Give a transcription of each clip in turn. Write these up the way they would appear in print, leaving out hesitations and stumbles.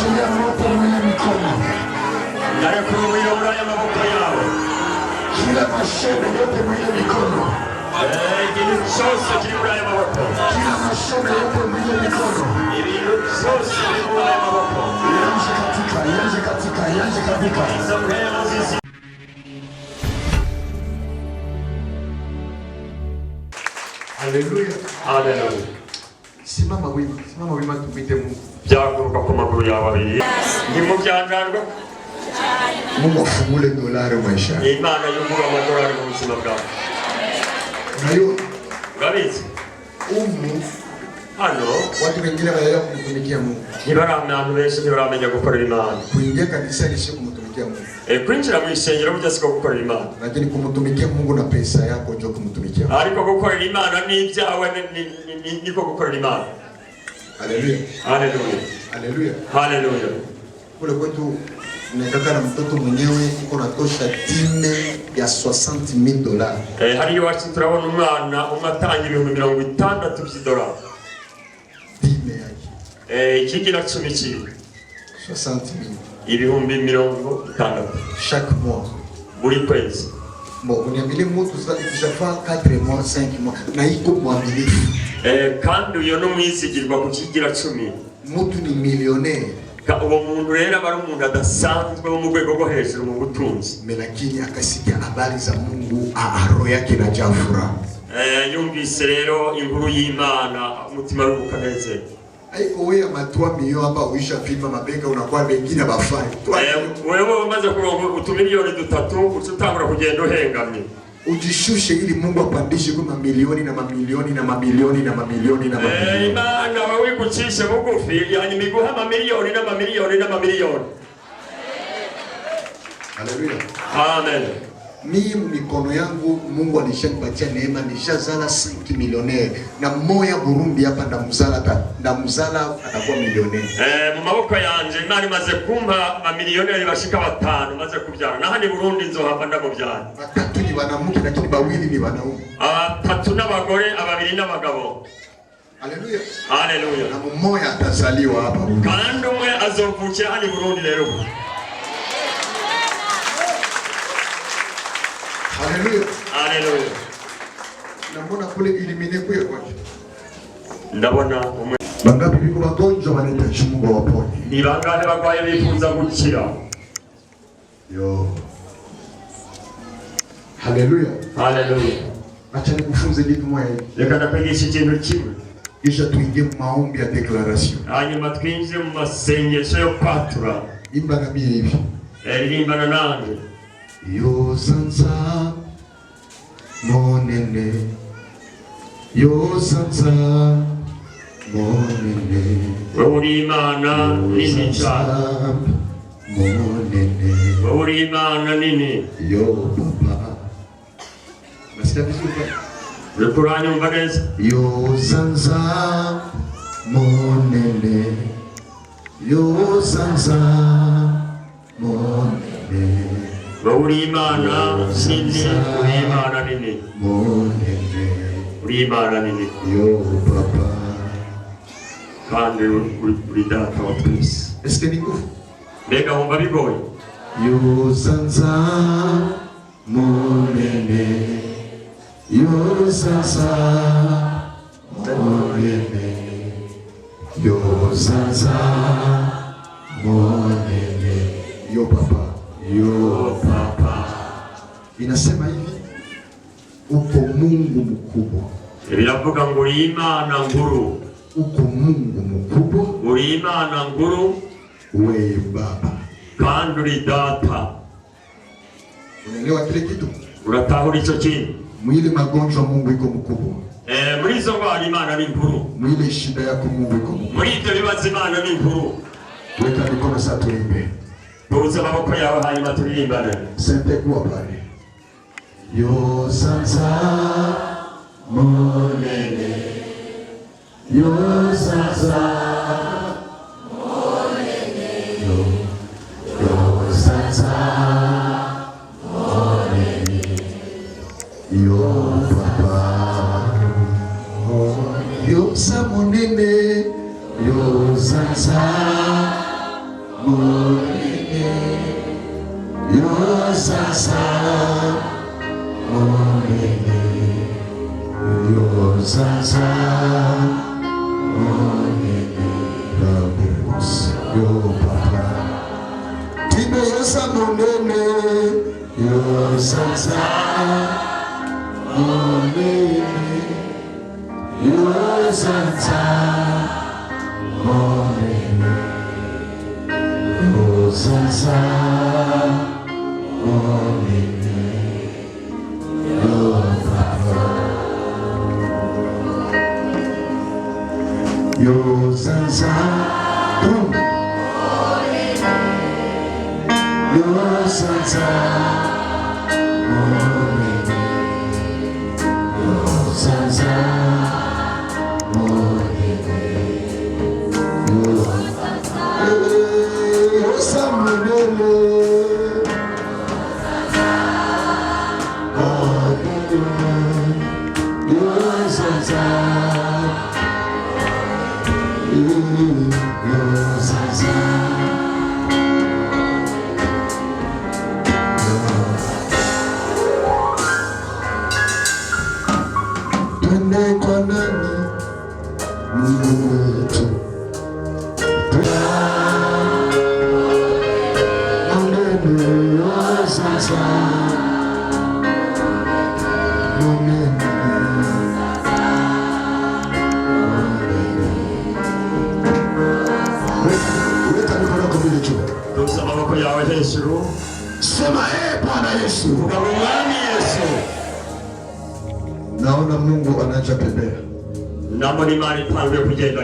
Achilia moto mwenye mikono. Ndarekurumira muri aya maboko yawe. Kila mashine yote mwenye mikono. Ikintu cyose kiri muri aya maboko. Kila mashine yote mwenye mikono. Ibintu byose biri muri aya maboko. Yanje katika. Izo mpemu zizi. Haleluya. Haleluya. Simama wima tumite Mungu. Byaguruka ku maguru yawe abiri. Ni mu byanganwa. Mungu afungule dolari maisha. Imana yungura amadolari mu buzima bwawe. Unayo urabizi hano watu wengine wanaelewa kumtumikia Mungu. Abantu benshi ntibaramenya gukorera Imana. Kuingia kanisani sio kumtumikia Mungu. Kwinjira mu isengero burya siko gukorera Imana. Lakini kumtumikia Mungu na pesa yako ndio kumtumikia. Ariko gukorera Imana n'ibyawe niko gukorera Imana. Haleluya. Haleluya. Haleluya. Haleluya. Kule kwetu nakaka na mtoto mwenyewe uko natosha dime ya $60,000. Hari iwacu turabona umwana umatanga $60,000 by'idolari. Dime yake. Ikigira 10 kiri. 60,000. $60,000 chaque mois. Buri kwezi. Bon, uniambie mtu sasa ikishafaa 4 mois 5 mois na iko mwaminifu. Kandi uyo no mwizigirwa ku kigira 10. Mtu ni millionaire. Uwo muntu rero aba ari umuntu adasanzwe wo mu rwego rwo hejuru mu butunzi. Lakini akasikia habari za Mungu, roho yake inajaa furaha. Yumvise rero inkuru y'Imana, umutima urukaneze. Aiko wewe matwa milioni hapa uisha pima mabega unakuwa bengine bafai. Wewe umaze kuronka utumiliyoni 3 utangura kugenda uhengamye. Ujishushe ili Mungu apandishe kwa mamilioni na mamilioni na mamilioni na mamilioni na mamilioni. Imana wewe kuchisha bugufi yani miguha mamilioni na mamilioni na mamilioni. Haleluya. Amen. Mimi mikono yangu Mungu alishanipatia neema nishazala 5 millionaire na mmoja Burundi hapa ndamzala atakuwa millionaire. Mu maboko yanje Imana imaze kumpa mamiliyoni bashika 5 maze kubyara na hani Burundi nzohava ndamubyara. 3 ni wanawake lakini 2 ni wanaume. 3 n'abagore 2 n'abagabo. Haleluya. Haleluya. Na mmoja atazaliwa hapa. Kandi umwe azovukira hani Burundi rero. Haleluya. Haleluya. Naona kule elimine kwa ndabona umwe. Bangapi biko bagonjwa banahitaji Mungu waponye. Ni bangahe bagwaye bifuza gukira. Yo. Haleluya. Haleluya. Acha nikufunze kitu moja. Reka ndapegesha ikintu kimwe. Kisha tuingie mu maombi ya declaration. Hanyuma twinjire mu masengesho yo kwatura. Imba na mimi hivi. Irimbana nanjye. Yo sanza monene. Yo sanza monene. Wowe uri Imana nini cyane. Monene. Wowe uri Imana nini. Yo papa. Nasikia vizuri. Uranyumva neza. Yo sanza monene. Yo sanza monene. Wowe uri Imana nini. Uri Imana nini. Monene. Uri Imana nini. Yo papa. Kandi uri data wa twese. Est-ce que ni nguvu? Mbega wumva bigoye. Yo sanza monene. Yo sanza monene. Yo sanza monene. Yo papa. Yo papa. Inasema hivi, uko Mungu mkubwa. Biravuga ngo uri Imana nkuru. Uko Mungu mkubwa. Uri Imana nkuru. Wewe baba. Kandi uri data. Unaelewa kile kitu? Uratahura icyo kintu. Mwile magonjwa Mungu iko mkubwa. Muri izo ngwara Imana ni nkuru. Mwile shida yako Mungu iko mkubwa. Muri ibyo bibazo Imana ni nkuru. Weka mikono sasa tuimbe. Tuuze amaboko yawe hanyuma turirimbane. Sente kuwa pale. Yo sanza monene. Yo sanza monene. Yo sanza monene. Yo papa. Yo sa monene. Yo sanza Yosa monene, yosanza monene, yosanza monene, yosanza monene, yosanza yosanza monene, yosanza monene, yosa monene, yosanza yosanza. Kwa nani Mungu wetu monene sasa monene weka mikono kwa mbele juu, Tusa maboko yawe hejuru, sema Bwana Yesu, Mwami Yesu. naona Mungu anaanza tembea. Naona imani itanguye kugenda.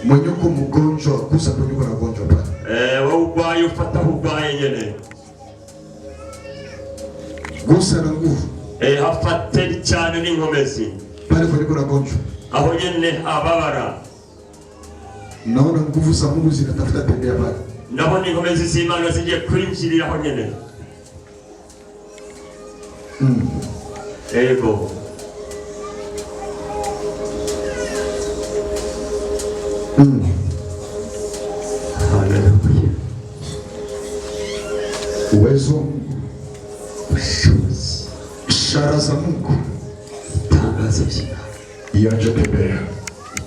Mwenye uko mgonjwa kusa kwenye uko na gonjwa pale. Wewe urwaye ufata urwaye nyene. Gusa na nguvu. Hafate cyane n'inkomezi. Pale kwenye uko na gonjwa. Aho nyene ababara. Naona nguvu za Mungu zinatafuta tembea pale. Ndabona inkomezi z'Imana zigiye kwinjirira aho nyene. Ego. Haleluya. Uwezo, ishara za Mungu, tangazo zina ianje tembea.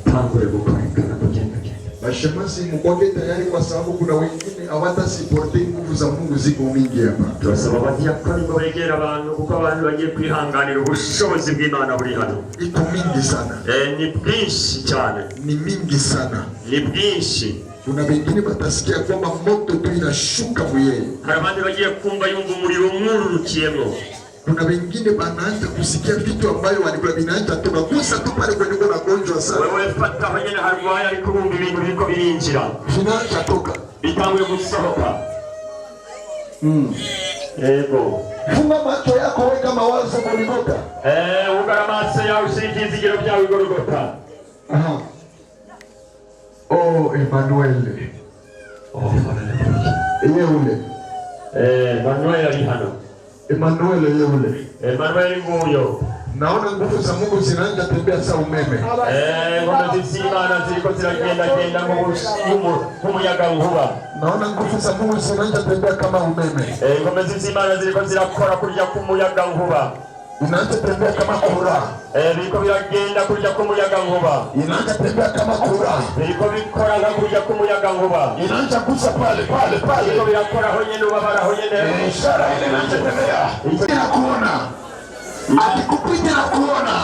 Tangure gukoreka na kugenda. Bashemasi mkoge tayari kwa sababu kuna wengine hawata siporte nguvu za Mungu ziko mingi hapa. Turasaba abadiyakoni ngo begere abantu kuko abantu bagiye kwihanganira ubushobozi bw'Imana buri hano. Iko mingi sana. Ni bwinshi cyane. Ni mingi sana. Ni bwinshi. Kuna wengine batasikia kwamba moto tu inashuka muyeye. Hari abandi bagiye kumva yumva umuriro mwururukiyemo. Kuna wengine banaanza kusikia vitu ambayo walikuwa vinaanza toka kusa tu pale kwenye kuna gonjwa sana. Wewe fata hanyene harwaye ariko bumva ibintu biriko birinjira. Vinaanza toka. Bitanguye gusohoka. Ego. Funga macho yako weka mawazo Golgotha. Ugara maso yawe ushikizigiro byawe Golgotha. Aha. Oh, Emmanuel. Oh, haleluya. Yule. Emmanuel ali hano. Emmanuel yule. Emmanuel nguyo. Naona nguvu za Mungu zinaanza tembea saa umeme. Ngoma z'Imana ziriko ziragenda nk'umuyaga nkuba. Naona nguvu za Mungu zinaanza tembea kama umeme. Ngoma z'Imana ziriko zirakora kurya k'umuyaga nkuba. Inaanza tembea kama kura. Biriko biragenda kurya k'umuyaga nkuba. Inaanza tembea kama kura. Biriko bikora nka kurya k'umuyaga nkuba. Inaanza kusa pale. Biriko birakora aho nyene ubabara aho nyene. Ishara ile inaanza tembea. Inakuona. Akikupita na kuona.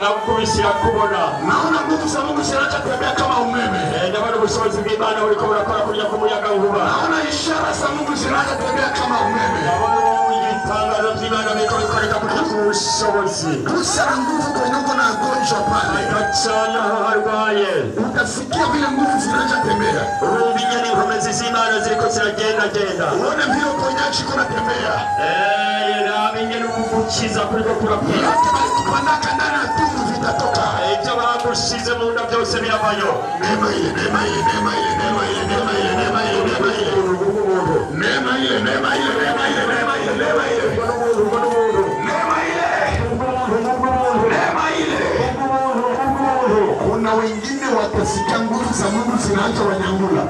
Akukubisira kubona. Naona nguvu za Mungu zinaanza tembea kama umeme. Ndabona ubushobozi bw'Imana buriko burakora kurya k'umuyaga nkuba. Naona ishara za Mungu zinaanza tembea kama umeme. Tangazo z'Imana biriko bikoreka kurya k'ubushobozi. Gusa nguvu kwenye uko na gonjwa pale. Gacana aho harwaye. Utasikia vile nguvu zinaanza tembea. Urumva inyoni inkomezi z'Imana ziriko ziragenda. Uone vile uponyaji kuna tembea. Ingene umukiza kuriko kurakora. Kupandaka ndani ya tumbo vitatoka. Ibyo bagushize mu nda byose biravayo. Neema ile. Kuna wengine watasikia nguvu za Mungu zinaanza wanyangula.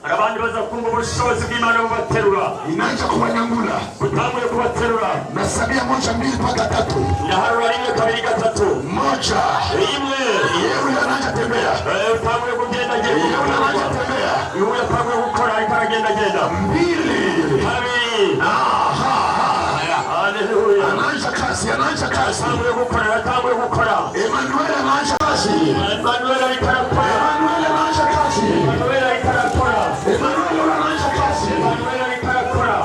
Abandi baza kumva ubushobozi bw'Imana bubaterura. Inaanza kuwanyangula. Butanguye kubaterura. Nasabia 1, 2 mpaka 3. Na harura 1, 2, 3. 1. Rimwe. Yeye anaanza tembea. Utanguye kugenda. Yeye anaanza tembea. Yeye utanguye gukora. yatanguye gukora. Emmanuel anaanza kazi. Emmanuel itarakora. Emmanuel anaanza kazi. Emmanuel itarakora. Emmanuel anaanza kazi. Emmanuel itarakora.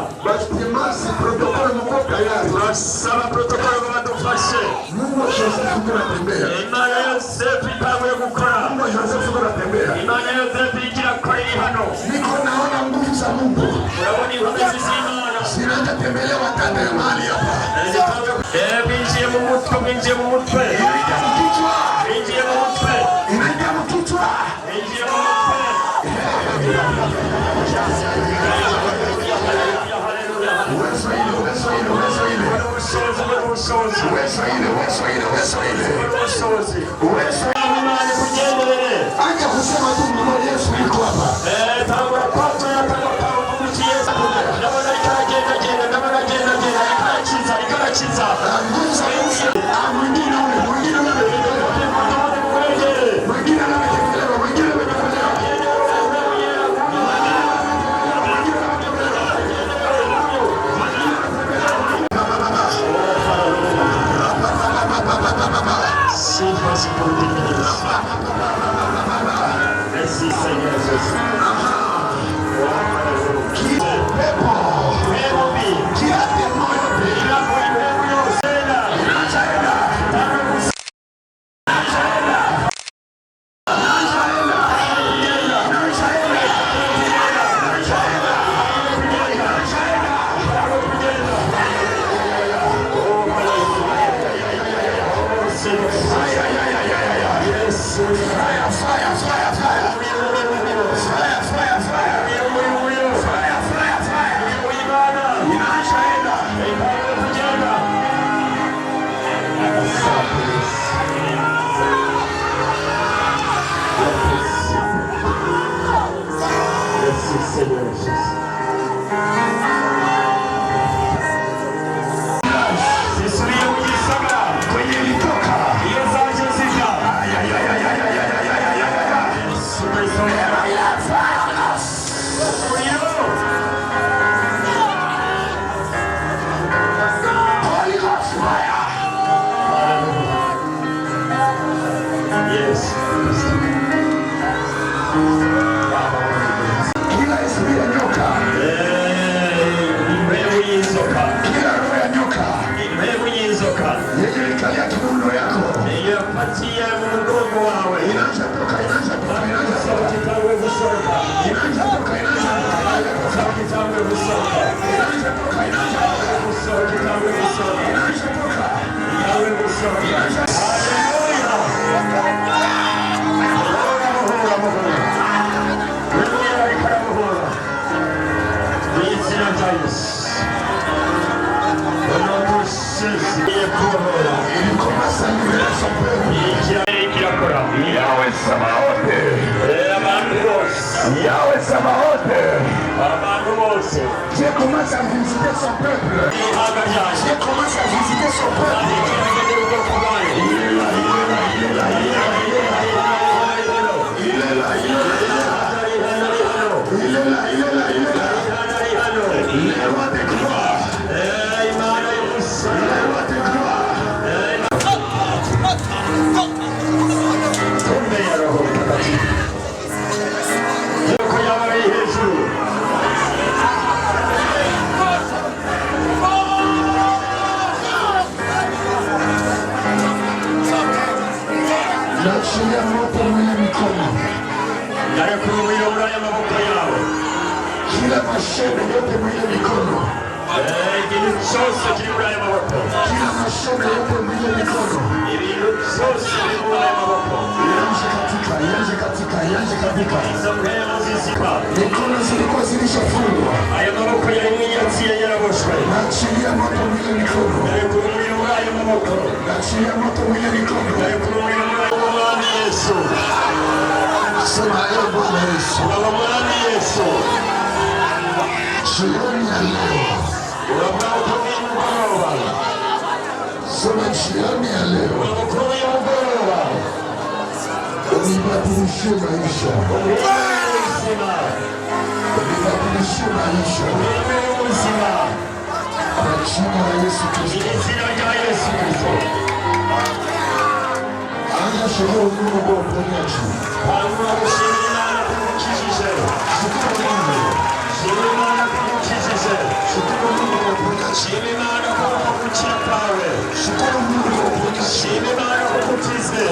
Basi protokoli mko tayari. Basaba protokoli badufashe. Mungu wa Joseph kunatembea. Imana Yosefu itanguye gukora. Mungu wa Joseph kunatembea. Imana Yosefu ikirakora iri hano. Niko naona nguvu za Mungu. Urabona inkomezi z'Imana. Sinaanza tembelea watanda ya mahali hapa. Binjiye mu mutwe, binjiye mu mutwe. Inaingia mkichwa. Binjiye mu mutwe. Inaingia mkichwa. Binjiye mu mutwe. Uwezo ile, uwezo ile, uwezo ile. Ubushobozi. Uwezo ile, uwezo ile, uwezo ile. Ubushobozi. Uwezo. Imana ikugenderere. Acha kusema tu mama Yesu yuko hapa. Tangura kwato yatanga kuvuga Yesu. Ndabona ikagenda genda, ndabona genda genda, ikarakiza. Nguvu za Mungu. Mwingine ule, mwingine ule. Mwingine anatembelewa, mwingine anatembelewa. Yahweh Sabaoth. Dieu commence à visiter son peuple. Dieu commence à visiter son peuple. Il est là, il est là, il est là, il est là, il est là, il est là, il est là, il est là, il est là, il est là. Les rois de gloire. Les rois de gloire. Naachilia moto mwenye mikono. Kila mashine yote mwenye mikono. Kila mashine yote mwenye mikono. Ianze katika. Mikono zilikuwa zilishafungwa. Naachilia moto mwenye mikono. Naachilia moto mwenye mikono. Sema ewe Bwana Yesu. Jioni ya leo. Sema jioni ya leo. Unibadilishie maisha. Unibadilishie maisha. Kwa jina la Yesu Kristo. Anga shukuru Mungu kwa uponyaji. Hanyuma gushimira Imana kumukijije. Shukuru Mungu. Shimira Imana kumukijije. Shukuru Mungu kwa uponyaji. Shimira Imana kwa gukira kwawe. Shukuru Mungu kwa uponyaji. Shimira Imana kwa gukize.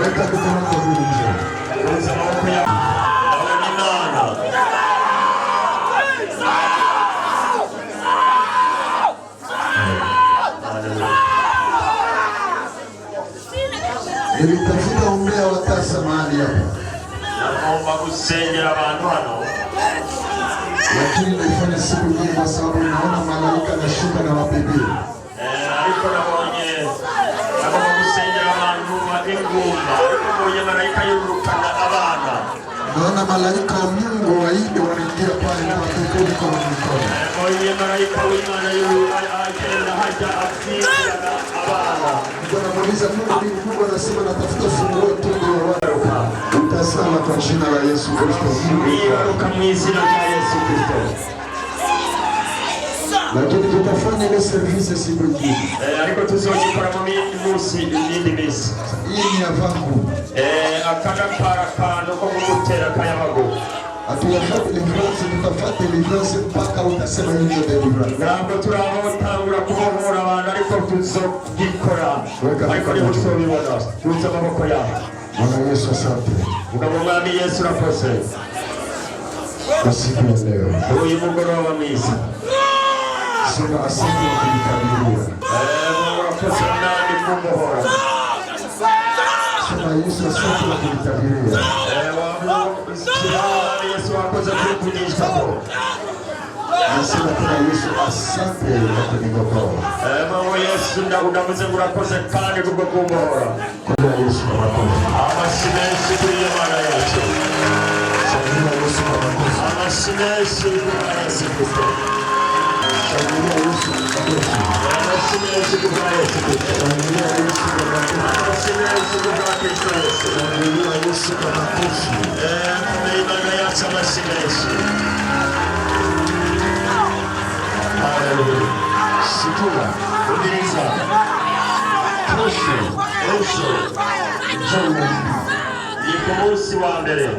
Weka mikono kwa Mungu njoo. Uza maboko yako. Abona Imana. Nilitafuta umbea wa tasa mahali hapa. Naomba kusengera abantu hano. Lakini nilifanya siku nyingi kwa sababu naona malaika nashuka na wabebea. Ariko nabonye nagomba gusengera abantu b'ingumba. Ariko mbonye malaika yurukana abana. Naona malaika wa Mungu waide wanaingia pale na wapekoni kwa mikono. Mbonye malaika w'Imana agenda haja afiria abana. Namuuliza Mungu anasema natafuta funguo tu ndio waruka. Utasema kwa jina la Yesu Kristo. Nibaruka mu izina rya Yesu Kristo. Lakini tutafanya ile service siku nyingine. Ariko tuzogikora mu yindi minsi. Hii ni avangu. Akana para kano ko gutera kayabago. Atuyafate deliverance, tutafate deliverance mpaka utasema hiyo deliverance. Ntabwo turabotangura kubohora abantu ariko tuzogikora. Ariko nimusubibona. Tuza amaboko yawe. Bwana Yesu asante. Mwami Yesu rapose. Usiku wa leo. Uyu mugoroba mwiza. Sema asante kwa kunikabiria. Rapose nani kumuhora. Sema Yesu asante kwa kunikabiria. Yesu wakoze kukunyishako. Nasema tena Yesu asante kwa kuniokoa. Mama Yesu ndakudamuze murakoze kandi kubwo kumuhora. Kwa Yesu kwa makofi. Amashimesi kuri Imana yacu. Shangilia Yesu kwa makofi. Amashimesi kuri Yesu Kristo. Shangilia Yesu kwa makofi. Amashimesi kuri Yesu Kristo. Shangilia Yesu kwa makofi. Amashimesi kuri Kristo Yesu. Shangilia Yesu kwa makofi. Kwa Imana yacu amashimesi. Haleluya. Sikia. Umiriza. Kesho. Njoo. Ni ku munsi wa mbere.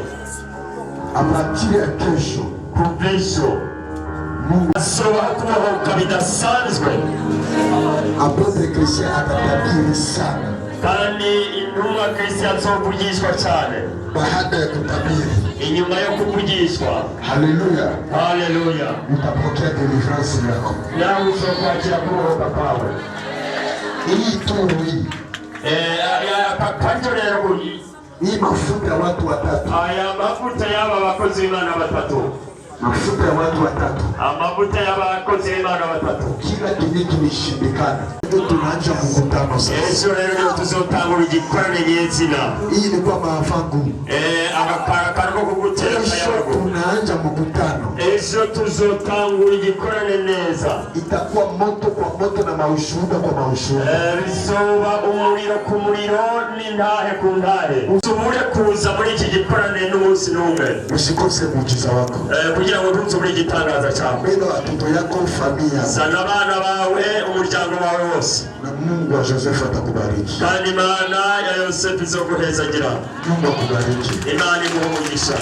Apatia ya kesho. Kuvejo. Mungu ashobora kubohoka bidasanzwe. Apotre Christian atatabiri sana. Kandi intumwa Christian azovugishwa cyane. Baada ya kutabiri. Inyuma yo kuvugishwa. Haleluya. Haleluya. Utapokea deliverance yako. Nawe uzokwakira kubohoka kwawe. Hii tunu hii. Akakanjorero hii mafuta ya watu watatu. Aya mafuta y'aba bakozi b'Imana batatu. Mafuta ya watu watatu. Amavuta y'abakozi b'Imana batatu. Kila kintu kimeshindikana. Ndio tunaanza mkutano sasa. Yesu rero tuzotangura igikorane nyezina. Hii ni kwa mafangu. Agakara kariko kugutera kayabago. Tunaanza mkutano. Yesu tuzotangura igikorane neza. Itakuwa moto kwa moto na maushuhuda kwa maushuhuda. Bizoba umuriro ku muriro n'intahe ku ntahe. Usubure kuza muri iki gikorane n'umunsi n'umwe. Usikose muujiza wako. Kugira ngo ntuzubure igitangaza cyawe. Beno watoto yako, familia. Sana abana bawe, umuryango wawe wose. Na Mungu wa Joseph atakubariki. Kandi Imana ya Yosefu izoguhezagira. Mungu akubariki. Imana iguhe umugisha.